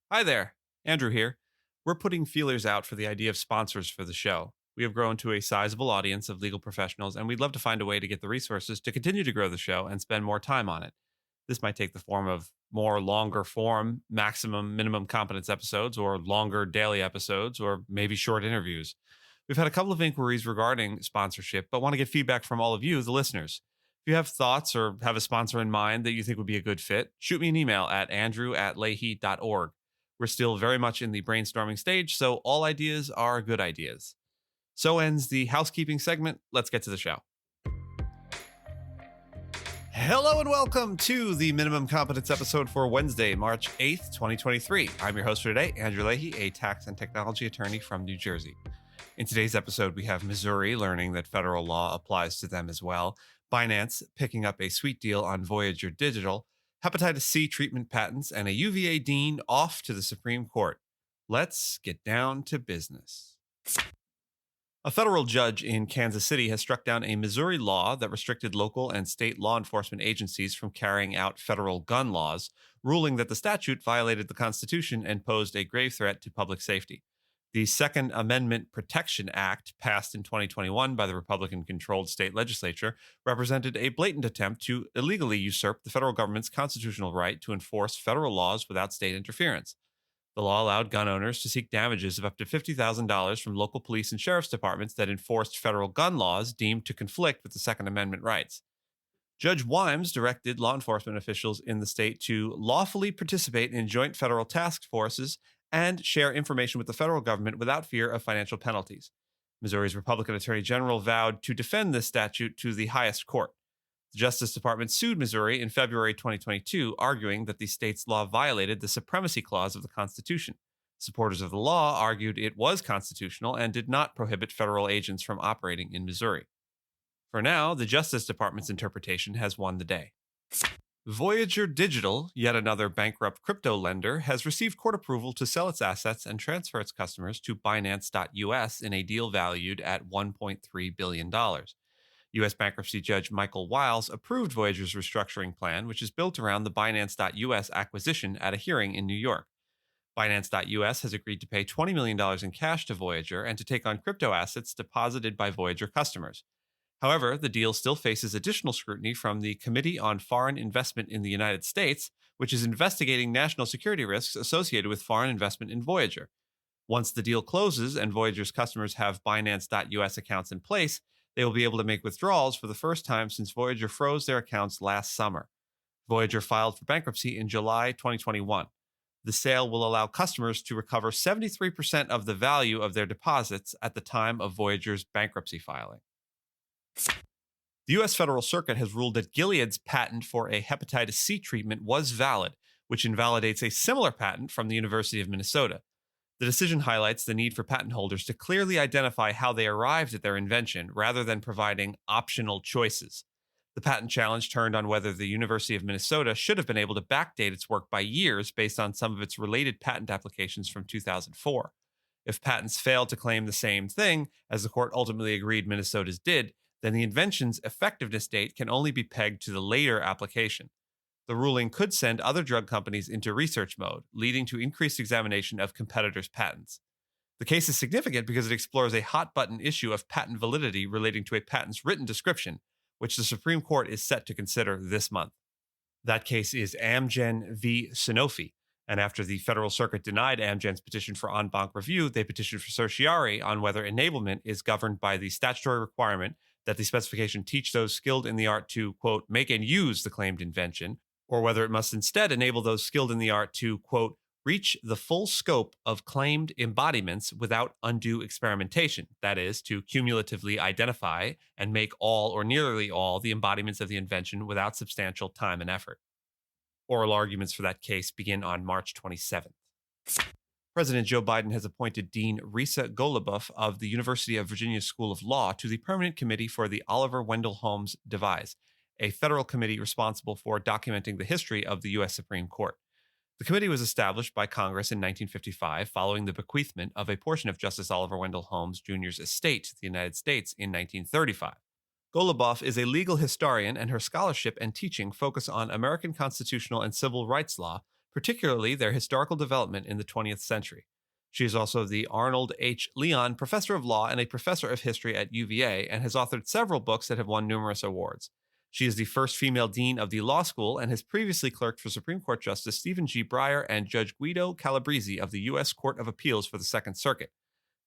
Hi there, Andrew here. We're putting feelers out for the idea of sponsors for the show. We have grown to a sizable audience of legal professionals, and we'd love to find a way to get the resources to continue to grow the show and spend more time on it. This might take the form of more longer form, maximum minimum competence episodes, or longer daily episodes, or maybe short interviews. We've had a couple of inquiries regarding sponsorship, but want to get feedback from all of you, the listeners. If you have thoughts or have a sponsor in mind that you think would be a good fit, shoot me an email at andrew@leahy.org. We're still very much in the brainstorming stage, so all ideas are good ideas. So ends the housekeeping segment. Let's get to the show. Hello and welcome to the Minimum Competence episode for Wednesday, March 8th, 2023. I'm your host for today, Andrew Leahy, a tax and technology attorney from New Jersey. In today's episode, we have Missouri learning that federal law applies to them as well, Binance picking up a sweet deal on Voyager Digital, hepatitis C treatment patents, and a UVA Dean off to the Supreme Court. Let's get down to business. A federal judge in Kansas City has struck down a Missouri law that restricted local and state law enforcement agencies from carrying out federal gun laws, ruling that the statute violated the Constitution and posed a grave threat to public safety. The Second Amendment Protection Act, passed in 2021 by the Republican controlled state legislature, represented a blatant attempt to illegally usurp the federal government's constitutional right to enforce federal laws without state interference. The law allowed gun owners to seek damages of up to $50,000 from local police and sheriff's departments that enforced federal gun laws deemed to conflict with the Second Amendment rights. Judge Wimes directed law enforcement officials in the state to lawfully participate in joint federal task forces and share information with the federal government without fear of financial penalties. Missouri's Republican Attorney General vowed to defend this statute to the highest court. The Justice Department sued Missouri in February 2022, arguing that the state's law violated the Supremacy Clause of the Constitution. Supporters of the law argued it was constitutional and did not prohibit federal agents from operating in Missouri. For now, the Justice Department's interpretation has won the day. Voyager Digital, yet another bankrupt crypto lender, has received court approval to sell its assets and transfer its customers to Binance.us in a deal valued at $1.3 billion. U.S. bankruptcy judge Michael Wiles approved Voyager's restructuring plan, which is built around the Binance.us acquisition, at a hearing in New York. Binance.us has agreed to pay $20 million in cash to Voyager and to take on crypto assets deposited by Voyager customers. However, the deal still faces additional scrutiny from the Committee on Foreign Investment in the United States, which is investigating national security risks associated with foreign investment in Voyager. Once the deal closes and Voyager's customers have Binance.us accounts in place, they will be able to make withdrawals for the first time since Voyager froze their accounts last summer. Voyager filed for bankruptcy in July 2021. The sale will allow customers to recover 73% of the value of their deposits at the time of Voyager's bankruptcy filing. The U.S. Federal Circuit has ruled that Gilead's patent for a hepatitis C treatment was valid, which invalidates a similar patent from the University of Minnesota. The decision highlights the need for patent holders to clearly identify how they arrived at their invention rather than providing optional choices. The patent challenge turned on whether the University of Minnesota should have been able to backdate its work by years based on some of its related patent applications from 2004. If patents failed to claim the same thing, as the court ultimately agreed Minnesota's did, then the invention's effectiveness date can only be pegged to the later application. The ruling could send other drug companies into research mode, leading to increased examination of competitors' patents. The case is significant because it explores a hot-button issue of patent validity relating to a patent's written description, which the Supreme Court is set to consider this month. That case is Amgen v. Sanofi, and after the Federal Circuit denied Amgen's petition for en banc review, they petitioned for certiorari on whether enablement is governed by the statutory requirement that the specification teach those skilled in the art to, quote, make and use the claimed invention, or whether it must instead enable those skilled in the art to, quote, reach the full scope of claimed embodiments without undue experimentation, that is, to cumulatively identify and make all or nearly all the embodiments of the invention without substantial time and effort. Oral arguments for that case begin on March 27th. President Joe Biden has appointed Dean Risa Goluboff of the University of Virginia School of Law to the Permanent Committee for the Oliver Wendell Holmes Devise, a federal committee responsible for documenting the history of the U.S. Supreme Court. The committee was established by Congress in 1955 following the bequeathment of a portion of Justice Oliver Wendell Holmes Jr.'s estate to the United States in 1935. Goluboff is a legal historian, and her scholarship and teaching focus on American constitutional and civil rights law, particularly their historical development in the 20th century. She is also the Arnold H. Leon Professor of Law and a Professor of History at UVA and has authored several books that have won numerous awards. She is the first female dean of the law school and has previously clerked for Supreme Court Justice Stephen G. Breyer and Judge Guido Calabrese of the U.S. Court of Appeals for the Second Circuit.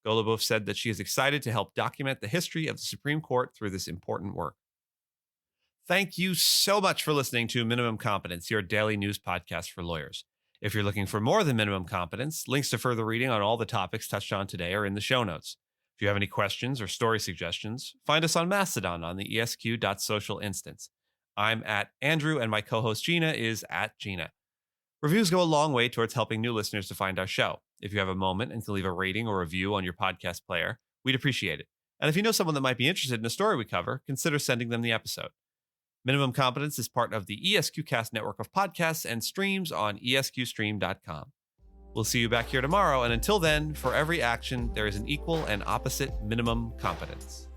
Golubov said that she is excited to help document the history of the Supreme Court through this important work. Thank you so much for listening to Minimum Competence, your daily news podcast for lawyers. If you're looking for more than Minimum Competence, links to further reading on all the topics touched on today are in the show notes. If you have any questions or story suggestions, find us on Mastodon on the esq.social instance. I'm at Andrew, and my co-host Gina is at Gina. Reviews go a long way towards helping new listeners to find our show. If you have a moment and can leave a rating or review on your podcast player, we'd appreciate it. And if you know someone that might be interested in a story we cover, consider sending them the episode. Minimum Competence is part of the ESQcast network of podcasts and streams on esqstream.com. We'll see you back here tomorrow, and until then, for every action, there is an equal and opposite minimum competence.